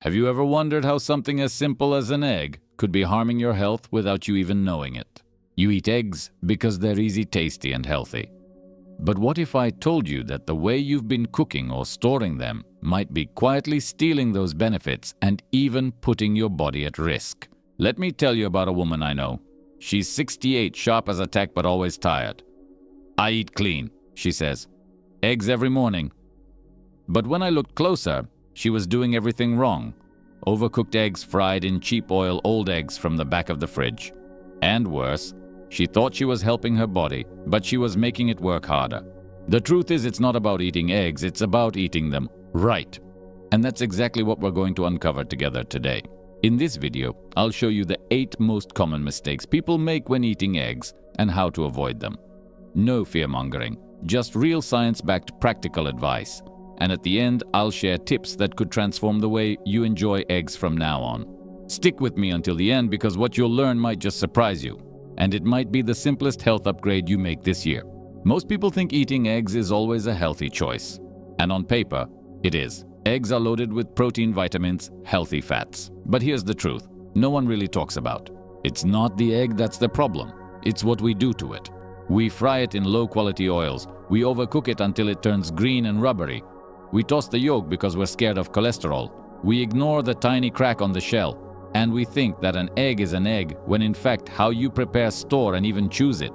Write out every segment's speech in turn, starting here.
Have you ever wondered how something as simple as an egg could be harming your health without you even knowing it? You eat eggs because they're easy, tasty, and healthy. But what if I told you that the way you've been cooking or storing them might be quietly stealing those benefits and even putting your body at risk? Let me tell you about a woman I know. She's 68, sharp as a tack but always tired. I eat clean, she says. Eggs every morning. But when I looked closer, she was doing everything wrong. Overcooked eggs fried in cheap oil, old eggs from the back of the fridge. And worse, she thought she was helping her body, but she was making it work harder. The truth is, it's not about eating eggs, it's about eating them right. And that's exactly what we're going to uncover together today. In this video, I'll show you the 8 most common mistakes people make when eating eggs and how to avoid them. No fear-mongering, just real science-backed practical advice. And at the end, I'll share tips that could transform the way you enjoy eggs from now on. Stick with me until the end because what you'll learn might just surprise you. And it might be the simplest health upgrade you make this year. Most people think eating eggs is always a healthy choice. And on paper, it is. Eggs are loaded with protein, vitamins, healthy fats. But here's the truth no one really talks about. It's not the egg that's the problem. It's what we do to it. We fry it in low-quality oils. We overcook it until it turns green and rubbery. We toss the yolk because we're scared of cholesterol. We ignore the tiny crack on the shell. And we think that an egg is an egg, when in fact how you prepare, store, and even choose it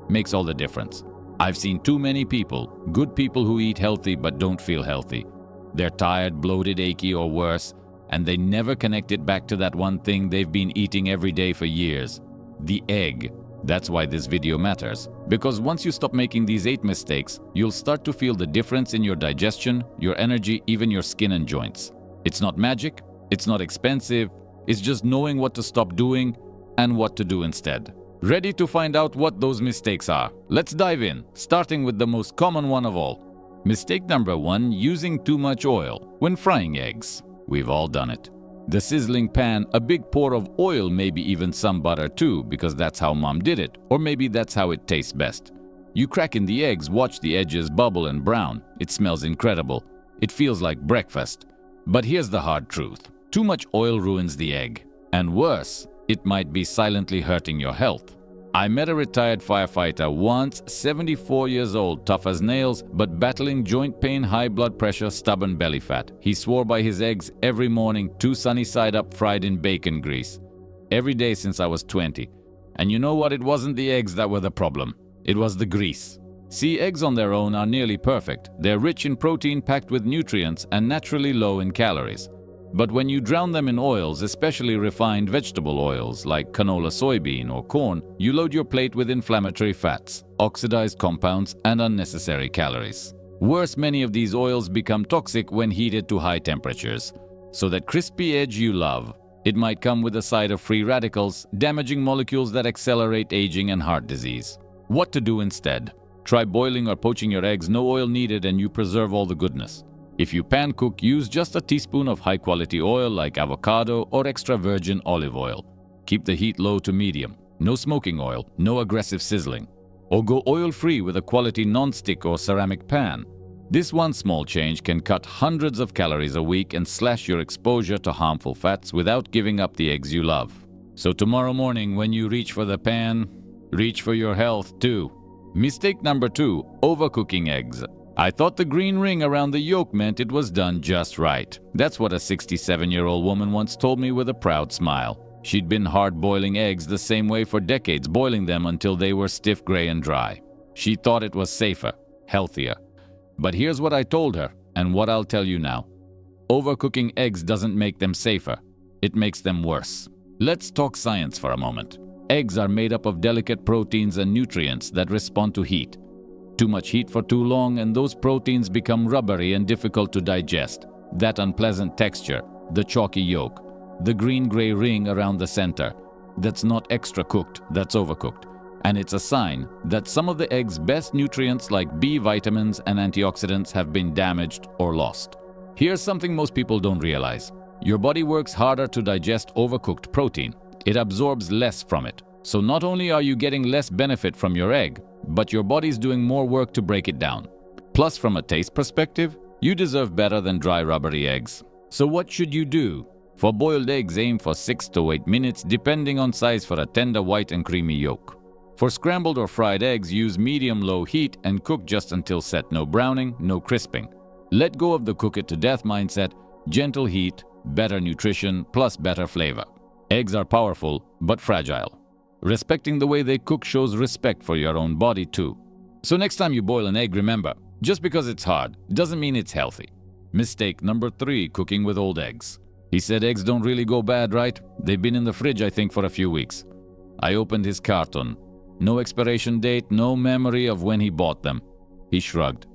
makes all the difference. I've seen too many people, good people who eat healthy but don't feel healthy. They're tired, bloated, achy, or worse, and they never connect it back to that one thing they've been eating every day for years: the egg. That's why this video matters. Because once you stop making these 8 mistakes, you'll start to feel the difference in your digestion, your energy, even your skin and joints. It's not magic, it's not expensive, it's just knowing what to stop doing and what to do instead. Ready to find out what those mistakes are? Let's dive in, starting with the most common one of all. Mistake number 1, using too much oil when frying eggs. We've all done it. The sizzling pan, a big pour of oil, maybe even some butter too, because that's how mom did it, or maybe that's how it tastes best. You crack in the eggs, watch the edges bubble and brown. It smells incredible. It feels like breakfast. But here's the hard truth. Too much oil ruins the egg. And worse, it might be silently hurting your health. I met a retired firefighter once, 74 years old, tough as nails, but battling joint pain, high blood pressure, stubborn belly fat. He swore by his eggs every morning, 2 sunny side up, fried in bacon grease. Every day since I was 20. And you know what? It wasn't the eggs that were the problem. It was the grease. See, eggs on their own are nearly perfect. They're rich in protein, packed with nutrients, and naturally low in calories. But when you drown them in oils, especially refined vegetable oils like canola, soybean, or corn, you load your plate with inflammatory fats, oxidized compounds, and unnecessary calories. Worse, many of these oils become toxic when heated to high temperatures. So that crispy edge you love, it might come with a side of free radicals, damaging molecules that accelerate aging and heart disease. What to do instead? Try boiling or poaching your eggs, no oil needed, and you preserve all the goodness. If you pan cook, use just a teaspoon of high-quality oil like avocado or extra virgin olive oil. Keep the heat low to medium. No smoking oil, no aggressive sizzling. Or go oil-free with a quality non-stick or ceramic pan. This one small change can cut hundreds of calories a week and slash your exposure to harmful fats without giving up the eggs you love. So tomorrow morning when you reach for the pan, reach for your health too. Mistake number 2, overcooking eggs. I thought the green ring around the yolk meant it was done just right. That's what a 67-year-old woman once told me with a proud smile. She'd been hard-boiling eggs the same way for decades, boiling them until they were stiff, gray, and dry. She thought it was safer, healthier. But here's what I told her, and what I'll tell you now. Overcooking eggs doesn't make them safer. It makes them worse. Let's talk science for a moment. Eggs are made up of delicate proteins and nutrients that respond to heat. Too much heat for too long and those proteins become rubbery and difficult to digest. That unpleasant texture, the chalky yolk, the green-gray ring around the center, that's not extra cooked, that's overcooked. And it's a sign that some of the egg's best nutrients like B vitamins and antioxidants have been damaged or lost. Here's something most people don't realize. Your body works harder to digest overcooked protein. It absorbs less from it. So not only are you getting less benefit from your egg, but your body's doing more work to break it down. Plus, from a taste perspective, you deserve better than dry, rubbery eggs. So what should you do? For boiled eggs, aim for 6 to 8 minutes depending on size for a tender white and creamy yolk. For scrambled or fried eggs, use medium-low heat and cook just until set. No browning, no crisping. Let go of the cook it to death mindset. Gentle heat, better nutrition, plus better flavor. Eggs are powerful, but fragile. Respecting the way they cook shows respect for your own body too. So next time you boil an egg, remember, just because it's hard doesn't mean it's healthy. Mistake number 3, cooking with old eggs. He said eggs don't really go bad, right? They've been in the fridge, I think, for a few weeks. I opened his carton. No expiration date, no memory of when he bought them. He shrugged.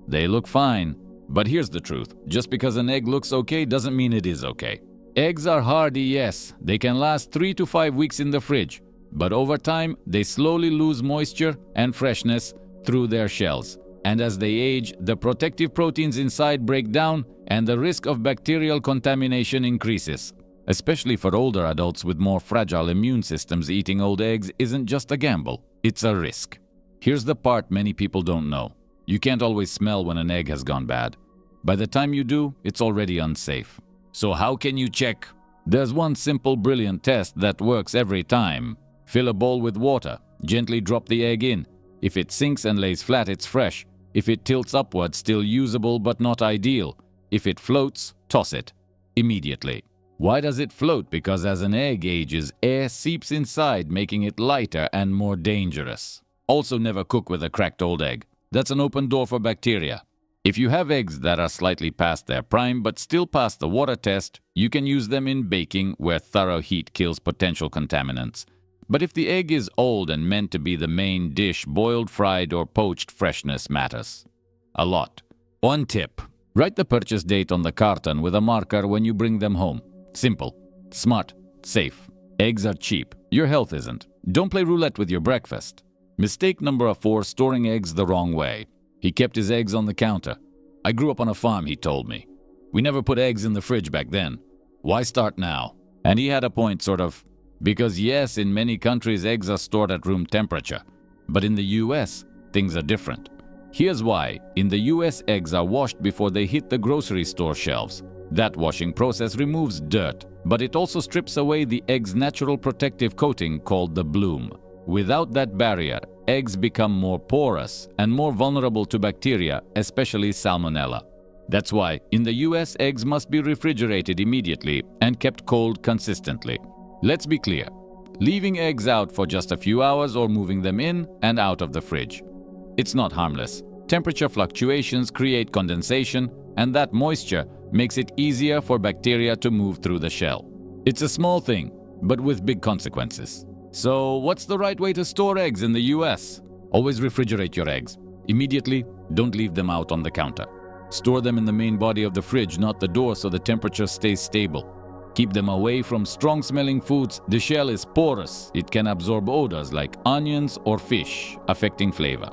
They look fine. But here's the truth. Just because an egg looks okay doesn't mean it is okay. Eggs are hardy, yes. They can last 3 to 5 weeks in the fridge. But over time, they slowly lose moisture and freshness through their shells. And as they age, the protective proteins inside break down and the risk of bacterial contamination increases. Especially for older adults with more fragile immune systems, eating old eggs isn't just a gamble, it's a risk. Here's the part many people don't know. You can't always smell when an egg has gone bad. By the time you do, it's already unsafe. So how can you check? There's one simple, brilliant test that works every time. Fill a bowl with water. Gently drop the egg in. If it sinks and lays flat, it's fresh. If it tilts upward, still usable but not ideal. If it floats, toss it. Immediately. Why does it float? Because as an egg ages, air seeps inside, making it lighter and more dangerous. Also, never cook with a cracked old egg. That's an open door for bacteria. If you have eggs that are slightly past their prime but still pass the water test, you can use them in baking where thorough heat kills potential contaminants. But if the egg is old and meant to be the main dish, boiled, fried, or poached, freshness matters a lot. One tip: write the purchase date on the carton with a marker when you bring them home. Simple, smart, safe. Eggs are cheap. Your health isn't. Don't play roulette with your breakfast. Mistake number 4, storing eggs the wrong way. He kept his eggs on the counter. I grew up on a farm, he told me. We never put eggs in the fridge back then. Why start now? And he had a point, sort of. Because yes, in many countries eggs are stored at room temperature. But in the US, things are different. Here's why. In the US, eggs are washed before they hit the grocery store shelves. That washing process removes dirt, but it also strips away the egg's natural protective coating called the bloom. Without that barrier, eggs become more porous and more vulnerable to bacteria, especially salmonella. That's why, in the US, eggs must be refrigerated immediately and kept cold consistently. Let's be clear. Leaving eggs out for just a few hours or moving them in and out of the fridge. It's not harmless. Temperature fluctuations create condensation, and that moisture makes it easier for bacteria to move through the shell. It's a small thing, but with big consequences. So, what's the right way to store eggs in the US? Always refrigerate your eggs. Immediately, don't leave them out on the counter. Store them in the main body of the fridge, not the door, so the temperature stays stable. Keep them away from strong-smelling foods. The shell is porous. It can absorb odors like onions or fish, affecting flavor.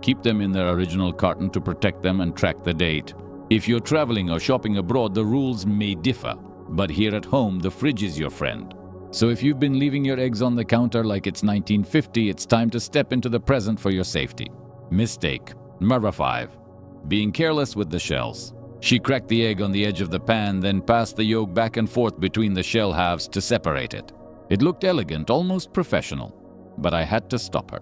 Keep them in their original carton to protect them and track the date. If you're traveling or shopping abroad, the rules may differ. But here at home, the fridge is your friend. So if you've been leaving your eggs on the counter like it's 1950, it's time to step into the present for your safety. Mistake number 5. Being careless with the shells. She cracked the egg on the edge of the pan, then passed the yolk back and forth between the shell halves to separate it. It looked elegant, almost professional. But I had to stop her.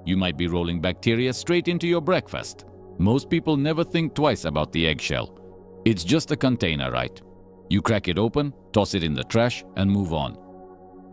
You might be rolling bacteria straight into your breakfast. Most people never think twice about the eggshell. It's just a container, right? You crack it open, toss it in the trash, and move on.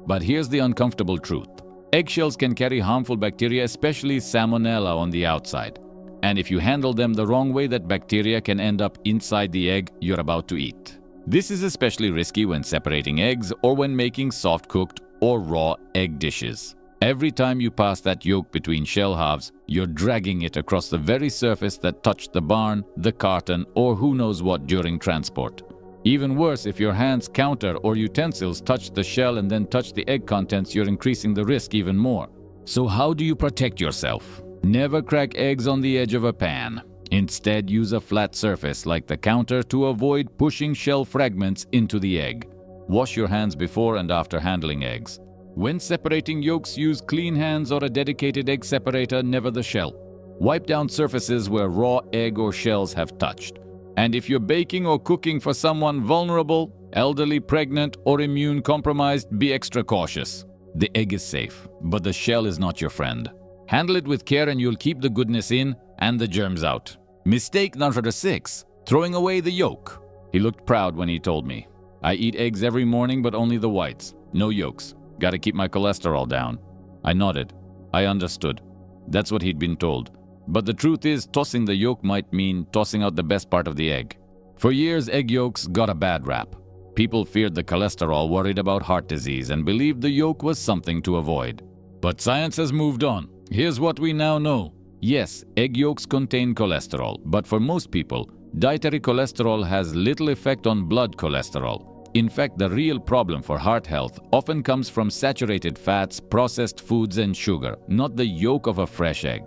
But here's the uncomfortable truth. Eggshells can carry harmful bacteria, especially salmonella on the outside. And if you handle them the wrong way, that bacteria can end up inside the egg you're about to eat. This is especially risky when separating eggs or when making soft-cooked or raw egg dishes. Every time you pass that yolk between shell halves, you're dragging it across the very surface that touched the barn, the carton, or who knows what during transport. Even worse, if your hands, counter, or utensils touch the shell and then touch the egg contents, you're increasing the risk even more. So how do you protect yourself? Never crack eggs on the edge of a pan. Instead, use a flat surface like the counter to avoid pushing shell fragments into the egg. Wash your hands before and after handling eggs. When separating yolks, use clean hands or a dedicated egg separator, never the shell. Wipe down surfaces where raw egg or shells have touched. And if you're baking or cooking for someone vulnerable, Elderly, pregnant, or immune compromised, be extra cautious. The egg is safe, but the shell is not your friend. Handle it with care and you'll keep the goodness in and the germs out. Mistake number 6, throwing away the yolk. He looked proud when he told me. I eat eggs every morning, but only the whites, no yolks. Gotta keep my cholesterol down. I nodded. I understood. That's what he'd been told. But the truth is, tossing the yolk might mean tossing out the best part of the egg. For years, egg yolks got a bad rap. People feared the cholesterol, worried about heart disease, and believed the yolk was something to avoid. But science has moved on. Here's what we now know. Yes, egg yolks contain cholesterol, but for most people, dietary cholesterol has little effect on blood cholesterol. In fact, the real problem for heart health often comes from saturated fats, processed foods, and sugar, not the yolk of a fresh egg.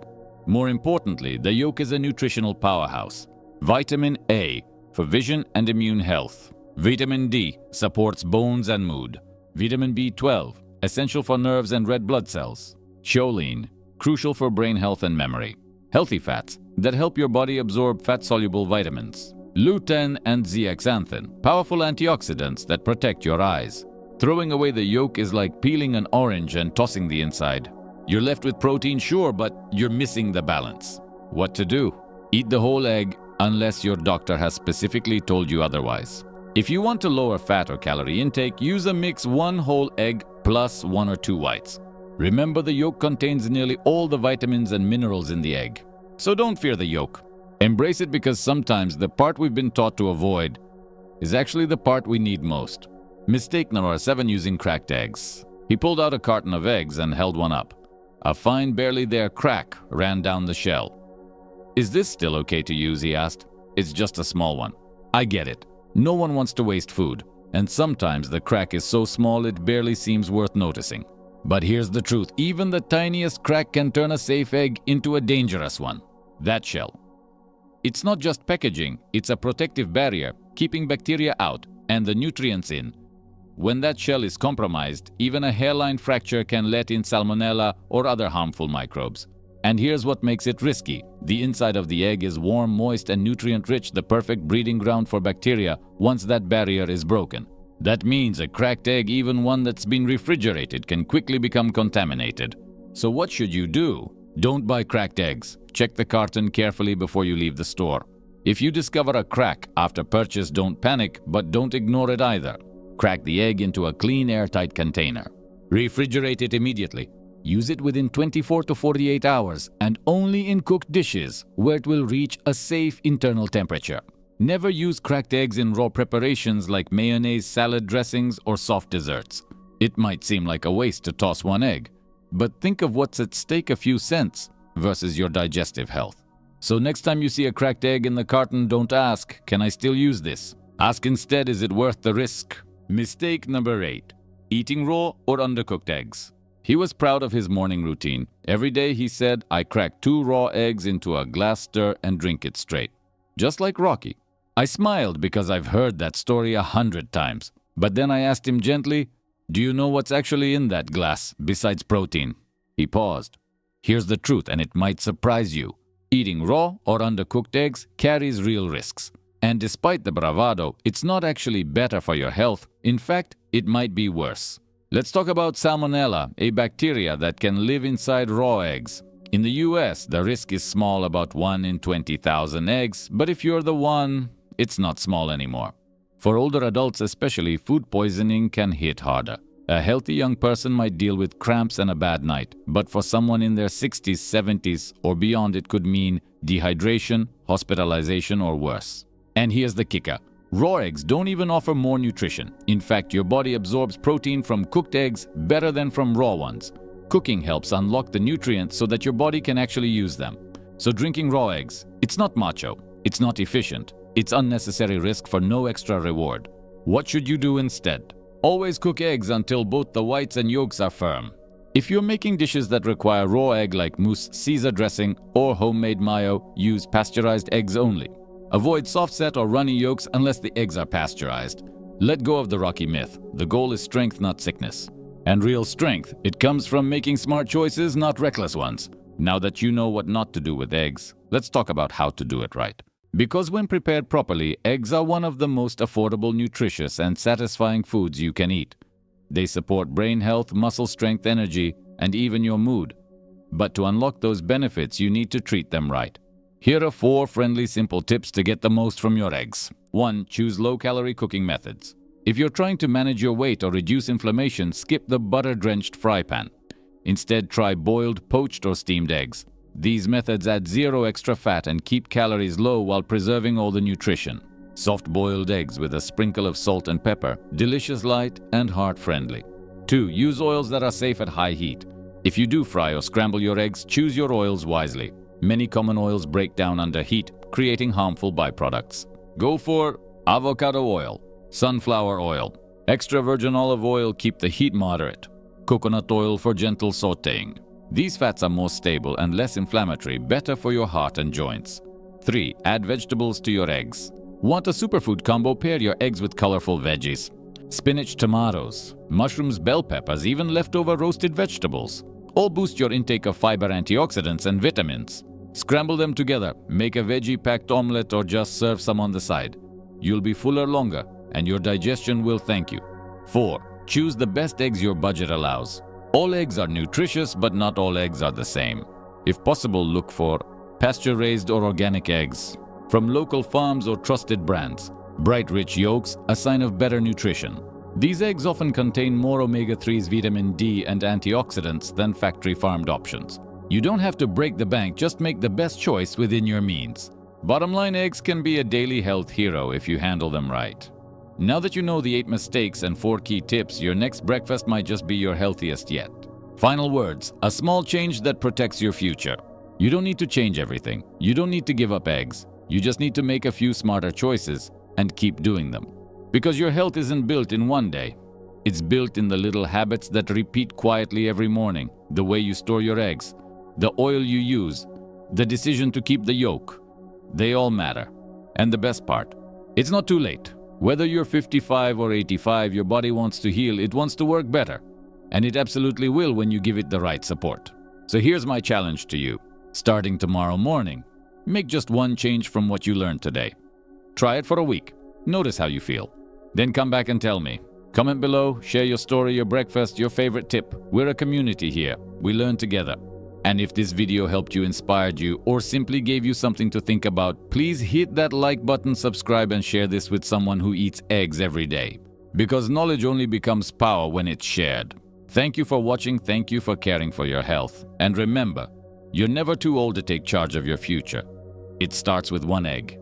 More importantly, the yolk is a nutritional powerhouse. Vitamin A for vision and immune health. Vitamin D supports bones and mood. Vitamin B12, essential for nerves and red blood cells. Choline, crucial for brain health and memory. Healthy fats that help your body absorb fat-soluble vitamins. Lutein and zeaxanthin, powerful antioxidants that protect your eyes. Throwing away the yolk is like peeling an orange and tossing the inside. You're left with protein, sure, but you're missing the balance. What to do? Eat the whole egg unless your doctor has specifically told you otherwise. If you want to lower fat or calorie intake, use a mix 1 whole egg plus 1 or 2 whites. Remember, the yolk contains nearly all the vitamins and minerals in the egg. So don't fear the yolk. Embrace it, because sometimes the part we've been taught to avoid is actually the part we need most. Mistake number 7, using cracked eggs. He pulled out a carton of eggs and held one up. A fine, barely there crack ran down the shell. Is this still okay to use? He asked. It's just a small one. I get it. No one wants to waste food, and sometimes the crack is so small it barely seems worth noticing. But here's the truth. Even the tiniest crack can turn a safe egg into a dangerous one. That shell. It's not just packaging, it's a protective barrier, keeping bacteria out and the nutrients in. When that shell is compromised, even a hairline fracture can let in salmonella or other harmful microbes. And here's what makes it risky. The inside of the egg is warm, moist, and nutrient-rich, the perfect breeding ground for bacteria once that barrier is broken. That means a cracked egg, even one that's been refrigerated, can quickly become contaminated. So what should you do? Don't buy cracked eggs. Check the carton carefully before you leave the store. If you discover a crack after purchase, don't panic, but don't ignore it either. Crack the egg into a clean, airtight container. Refrigerate it immediately. Use it within 24 to 48 hours and only in cooked dishes where it will reach a safe internal temperature. Never use cracked eggs in raw preparations like mayonnaise, salad dressings, or soft desserts. It might seem like a waste to toss one egg, but think of what's at stake: a few cents versus your digestive health. So next time you see a cracked egg in the carton, don't ask, "Can I still use this?" Ask instead, "Is it worth the risk?" Mistake number 8. Eating raw or undercooked eggs. He was proud of his morning routine. Every day, he said, "I crack 2 raw eggs into a glass stir and drink it straight." Just like Rocky. I smiled because I've heard that story 100 times. But then I asked him gently, "Do you know what's actually in that glass besides protein?" He paused. Here's the truth, and it might surprise you. Eating raw or undercooked eggs carries real risks. And despite the bravado, it's not actually better for your health. In fact, it might be worse. Let's talk about salmonella, a bacteria that can live inside raw eggs. In the US, the risk is small, about 1 in 20,000 eggs, but if you're the one, it's not small anymore. For older adults especially, food poisoning can hit harder. A healthy young person might deal with cramps and a bad night, but for someone in their 60s, 70s, or beyond, it could mean dehydration, hospitalization, or worse. And here's the kicker. Raw eggs don't even offer more nutrition. In fact, your body absorbs protein from cooked eggs better than from raw ones. Cooking helps unlock the nutrients so that your body can actually use them. So drinking raw eggs, it's not macho, it's not efficient, it's unnecessary risk for no extra reward. What should you do instead? Always cook eggs until both the whites and yolks are firm. If you're making dishes that require raw egg like mousse Caesar dressing or homemade mayo, use pasteurized eggs only. Avoid soft-set or runny yolks unless the eggs are pasteurized. Let go of the Rocky myth. The goal is strength, not sickness. And real strength, it comes from making smart choices, not reckless ones. Now that you know what not to do with eggs, let's talk about how to do it right. Because when prepared properly, eggs are one of the most affordable, nutritious, and satisfying foods you can eat. They support brain health, muscle strength, energy, and even your mood. But to unlock those benefits, you need to treat them right. Here are 4 friendly, simple tips to get the most from your eggs. 1. Choose low-calorie cooking methods. If you're trying to manage your weight or reduce inflammation, skip the butter-drenched fry pan. Instead, try boiled, poached, or steamed eggs. These methods add 0 extra fat and keep calories low while preserving all the nutrition. Soft-boiled eggs with a sprinkle of salt and pepper, delicious, light, and heart-friendly. 2. Use oils that are safe at high heat. If you do fry or scramble your eggs, choose your oils wisely. Many common oils break down under heat, creating harmful byproducts. Go for avocado oil, sunflower oil, extra virgin olive oil. Keep the heat moderate. Coconut oil for gentle sautéing. These fats are more stable and less inflammatory, better for your heart and joints. 3. Add vegetables to your eggs. Want a superfood combo? Pair your eggs with colorful veggies. Spinach, tomatoes, mushrooms, bell peppers, even leftover roasted vegetables. All boost your intake of fiber, antioxidants, and vitamins. Scramble them together, make a veggie-packed omelette, or just serve some on the side. You'll be fuller longer, and your digestion will thank you. 4. Choose the best eggs your budget allows. All eggs are nutritious, but not all eggs are the same. If possible, look for pasture-raised or organic eggs from local farms or trusted brands. Bright, rich yolks, a sign of better nutrition. These eggs often contain more omega-3s, vitamin D, and antioxidants than factory-farmed options. You don't have to break the bank, just make the best choice within your means. Bottom line, eggs can be a daily health hero if you handle them right. Now that you know the 8 mistakes and 4 key tips, your next breakfast might just be your healthiest yet. Final words, a small change that protects your future. You don't need to change everything. You don't need to give up eggs. You just need to make a few smarter choices and keep doing them. Because your health isn't built in one day. It's built in the little habits that repeat quietly every morning. The way you store your eggs, the oil you use, the decision to keep the yolk. They all matter. And the best part, it's not too late. Whether you're 55 or 85, your body wants to heal, it wants to work better. And it absolutely will when you give it the right support. So here's my challenge to you. Starting tomorrow morning, make just one change from what you learned today. Try it for a week. Notice how you feel. Then come back and tell me. Comment below, share your story, your breakfast, your favorite tip. We're a community here. We learn together. And if this video helped you, inspired you, or simply gave you something to think about, please hit that like button, subscribe, and share this with someone who eats eggs every day. Because knowledge only becomes power when it's shared. Thank you for watching. Thank you for caring for your health. And remember, you're never too old to take charge of your future. It starts with one egg.